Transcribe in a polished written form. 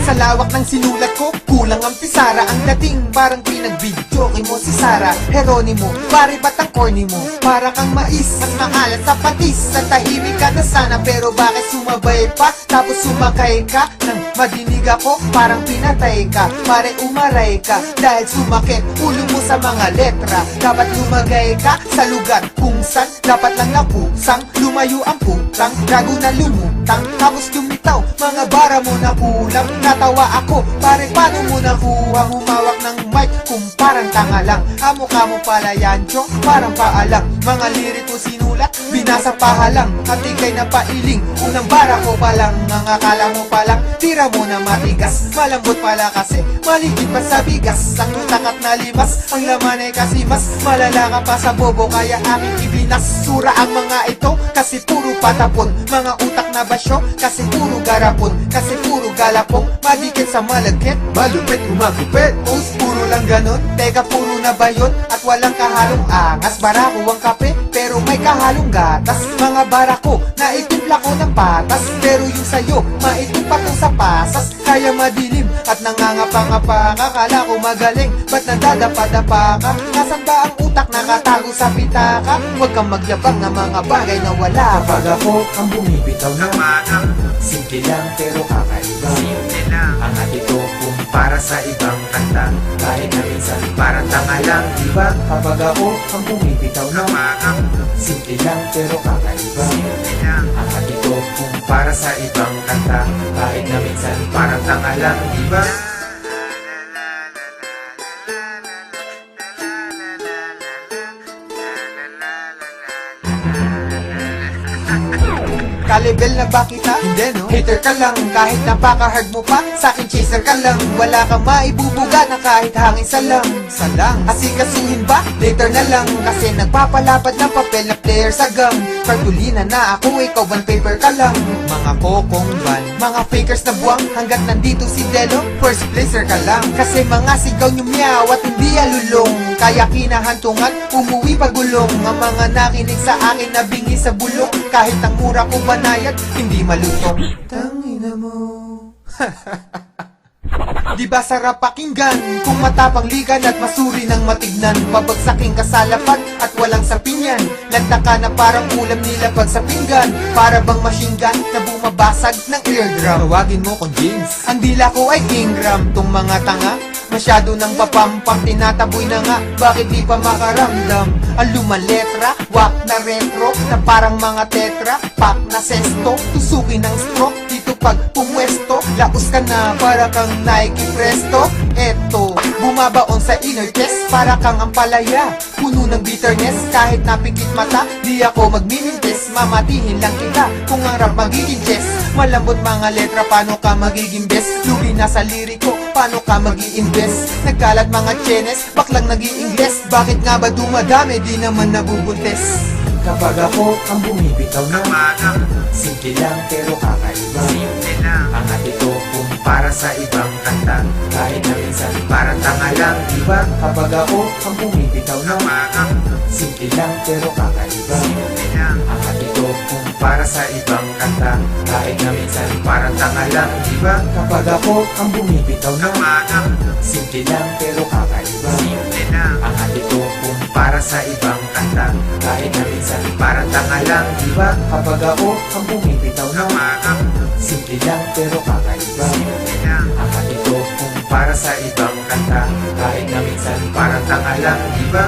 Sa lawak ng sinulat ko, kulang ang pisara. Ang dating parang pinagbidyoke mo si Sara Heronimo, pare ba't ang corny mo? Para kang mais, mas maalat sa patis. Sa tahimik ka na sana, pero bakit sumabay pa? Tapos sumakay ka, nang madinig ako, parang pinatay ka. Pare umaray ka, dahil sumakit ulo mo sa mga letra. Dapat lumagay ka sa lugar kung saan dapat lang napusang. Lumayo ang putang, gago na lumutang. Tapos lumitaw, mga bara mo na kulang. Natawa ako, pare paano mo nakuha? Humawak ng mic kung parang tanga lang. Mukha mo pala yan, chong, parang paalang. Mga liriko sinulat, binasa pahalang. Katikay na pailing, unang bara ko palang. Ang akala mo palang, tira mo na matigas. Malambot pala kasi, maligid pa sa bigas. Ang utak at nalimas, ang laman ay kasi mas malala ka pa sa bobo, kaya aking ibinas. Sura ang mga ito, kasi puro patapon. Mga utak na basyo, kasi puro garapon. Kasi puro galapong, madikit sa malagkit. Malupit, umagupit, post puro lang ganon. Teka, puro na ba yun? At walang kahalong angas. Barako ang kape, pero may kahalong gatas. Mga barako, naitimpla ko ng patas. Pero yung sayo, maitim pa to sa pasas. Kaya madilim, at nangangapa-ngapa ka. Kala ko magaling, ba't nadadapa-dapa ka? Nasaan ba ang utak nakatago sa pitaka? Huwag kang magyabang ng mga bagay na wala. Kapag ako ang bumibitaw na simple lang pero kakaiba. Ang ito kumpara sa ibang kanta, kahit na minsan parang tanga lang, diba? Kapag ako ang bumibitaw na simple lang pero kakaiba. Ang ito kumpara sa ibang kanta, kahit na minsan parang tanga lang, diba? Kalibel na ba kita? Hindi no? Hater ka lang, kahit napaka-hard mo pa. Sa'kin chaser ka lang, wala kang maibubuga na kahit hangin salang. Salang, asikasuhin ba? Later na lang, kasi nagpapalapad ng papel na player sa gang. Kartulina na ako, ikaw one paper ka lang. Mga kokong ban, mga fakers na buwang, hanggat nandito si Delo, first placer ka lang. Kasi mga sigaw nyo meow at hindi alulong, kaya kinahantungan, umuwi pagulong. Ang mga nakinig sa akin na bingi sa bulong, kahit ang mura ko banayad, hindi malutong. Tangina mo. Di ba sarap pakinggan kung matapang ligan at masuri ng matignan? Pabagsaking ka sa lapad at walang sapinyan, nagtaka na parang ulam nila pag sa pinggan. Para bang machine gun na bumabasag ng eardrum. Tawagin mo kong James, ang dila ko ay Ingram. Tong mga tanga, masyado nang papampang, tinataboy na nga, bakit di pa makaramdam? Ang lumang letra, wak na retro, na parang mga tetra, pak na sesto, tusukin ng stroke, dito pag pumwesto, laos ka na para kang Nike Presto. Eto, bumabaon sa inner chest, para kang ampalaya, puno ng bitterness, kahit napikit mata, di ako magmimintes, mamatihin lang kita, kung ang rap magiging chess. Malambot mga letra, paano ka magiging best? Lugi na sa liriko, paano ka mag-i-invest? Nagkalat mga chenes, baklang nag-i-ingles, bakit nga ba dumadami, di naman nabubuntes? Kapag ako ang bumibitaw na simple lang pero kakaiba. Ang ito kumpara sa ibang kanta, kahit na minsan parang tanga lang, diba? Kapag ako ang bumibitaw na simple lang pero kakaiba. Ang ito kumpara sa ibang kanta, kahit na minsan parang tanga lang, diba? Kapag ako ang bumibitaw na simple lang pero kakaiba. Ang ito kumpara sa ibang kanta, kahit na minsan parang tanga lang, diba? Kapag ako ang bumibitaw na simple lang pero kakaiba. Ang ito kumpara sa ibang kanta, kahit na minsan parang tanga lang, diba?